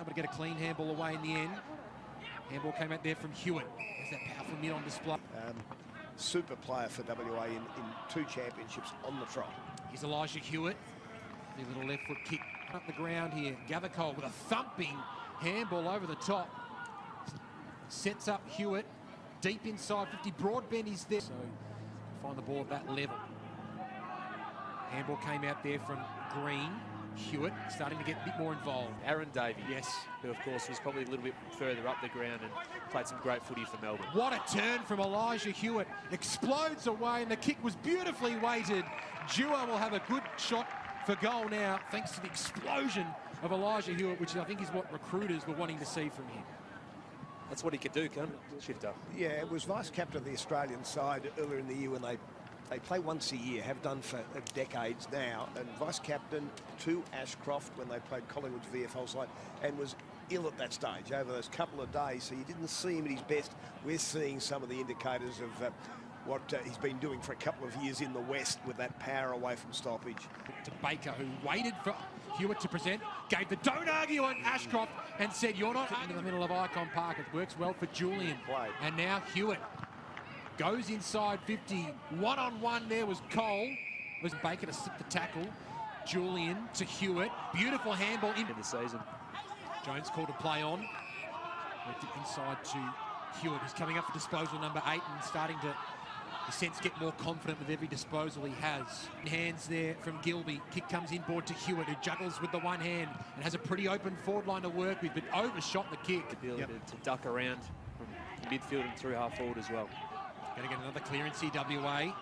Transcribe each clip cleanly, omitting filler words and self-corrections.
able to get a clean handball away in the end. Handball came out there from Hewett. There's that powerful mid on display. Super player for WA in 2 championships on the trot. Here's Elijah Hewett. A little left foot kick up the ground here. Gathercole with a thumping handball over the top. Sets up Hewett. Deep inside 50. Broadbent is there. So find the ball at that level. Handball came out there from Green. Hewett starting to get a bit more involved. Aaron Davey, yes, who of course was probably a little bit further up the ground and played some great footy for Melbourne. What a turn from Elijah Hewett. Explodes away and the kick was beautifully weighted. Dewar will have a good shot for goal now, thanks to the explosion of Elijah Hewett, which I think is what recruiters were wanting to see from him. That's what he could do, can't it, Shifter? Yeah, it was vice-captain of the Australian side earlier in the year when they play once a year, have done for decades now, and vice-captain to Ashcroft when they played Collingwood's VFL side, and was ill at that stage over those couple of days, so you didn't see him at his best. We're seeing some of the indicators of what he's been doing for a couple of years in the West with that power away from stoppage. To Baker, who waited for Hewett to present, gave the don't argue on Ashcroft and said, you're not into the middle of Icon Park. It works well for Julian. And now Hewett goes inside 50. One-on-one there was Cole. It was Baker to slip the tackle. Julian to Hewett. Beautiful handball in the season. Jones called to play on. Worked it inside to Hewett, who's coming up for disposal number 8 and starting to, in a sense, get more confident with every disposal he has. Hands there from Gilby. Kick comes inboard to Hewett, who juggles with the one hand and has a pretty open forward line to work with, but overshot the kick. The ability to duck around from midfield and through half forward as well. Going to get another clearance, CWA.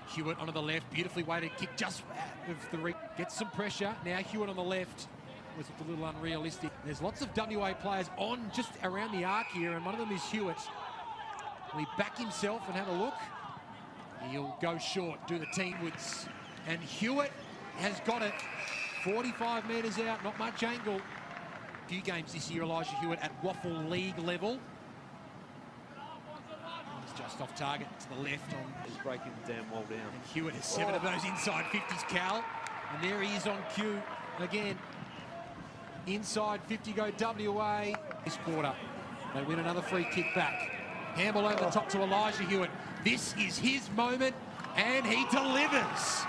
Hewett onto the left, beautifully weighted kick just out of the gets some pressure. Now Hewett on the left. Was a little unrealistic. There's lots of WA players on just around the arc here, and one of them is Hewett. Will he back himself and have a look? He'll go short, do the teamwards. And Hewett has got it. 45 metres out, not much angle. A few games this year, Elijah Hewett at Waffle League level. He's just off target to the left. He's breaking the damn wall down. And Hewett has 7 of those inside 50s, Cal. And there he is on cue again. Inside 50 go WA. This quarter, they win another free kick back. Handball over the top to Elijah Hewett. This is his moment, and he delivers.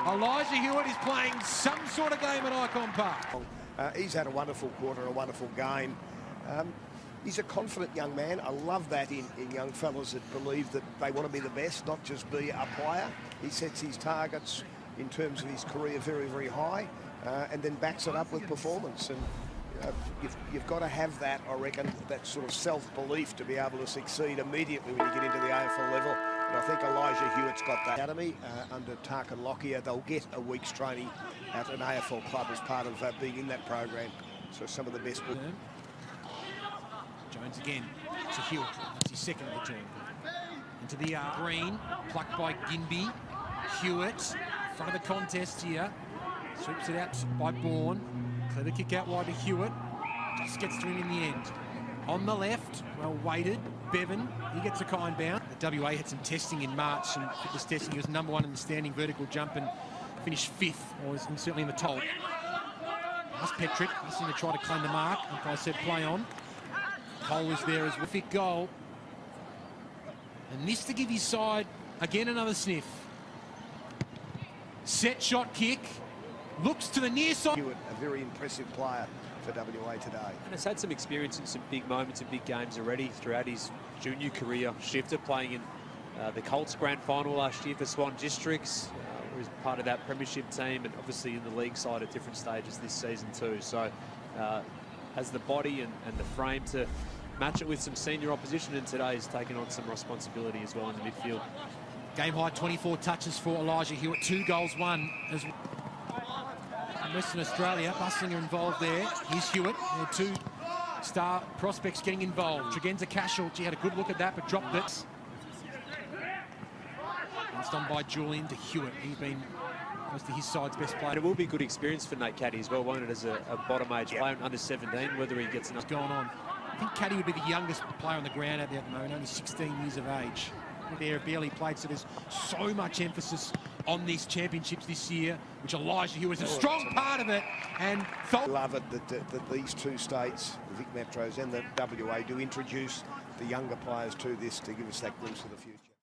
Elijah Hewett is playing some sort of game at Icon Park. He's had a wonderful quarter, a wonderful game. He's a confident young man. I love that in young fellas that believe that they want to be the best, not just be a player. He sets his targets in terms of his career very, very high. And then backs it up with performance, and you've got to have that, I reckon, that sort of self-belief to be able to succeed immediately when you get into the AFL level. And I think Elijah Hewett's got that. Academy under Tarkin Lockyer, they'll get a week's training at an AFL club as part of being in that program. So some of the best. Jones again to Hewett. That's his second of the turn. Into the Green, plucked by Ginby. Hewett, front of the contest here. Sweeps it out by Bourne. Clever kick out wide to Hewett. Just gets to him in the end. On the left, well weighted, Bevan. He gets a kind bound. The WA had some testing in March, and fitness testing. He was #1 in the standing vertical jump and finished 5th, or was certainly in the top. That's Petrick. He's going to try to claim the mark. Like I said, play on. Cole is there as well. Fit goal. And this to give his side, again, another sniff. Set shot kick. Looks to the near side. Hewett, a very impressive player for WA today. And has had some experience in some big moments in big games already throughout his junior career. Shifter playing in the Colts Grand Final last year for Swan Districts. He was part of that premiership team, and obviously in the league side at different stages this season too. So has the body and the frame to match it with some senior opposition, and today he's taken on some responsibility as well in the midfield. Game high 24 touches for Elijah Hewett. 2 goals, 1 as well. In Western Australia, Bustlinger involved there. Here's Hewett. There are 2 star prospects getting involved. Tregenza Cashel, she had a good look at that, but dropped it. It's done by Julian to Hewett. He's been close to his side's best player. And it will be a good experience for Nate Caddy as well, won't it, as a bottom age player, under 17, whether he gets enough. Going on. I think Caddy would be the youngest player on the ground out there at the moment, only 16 years of age. There barely played, so there's so much emphasis on these championships this year, which Elijah Hewett is a strong part of it. And love it that these two states, the Vic Metros and the WA, do introduce the younger players to this to give us that glimpse of the future.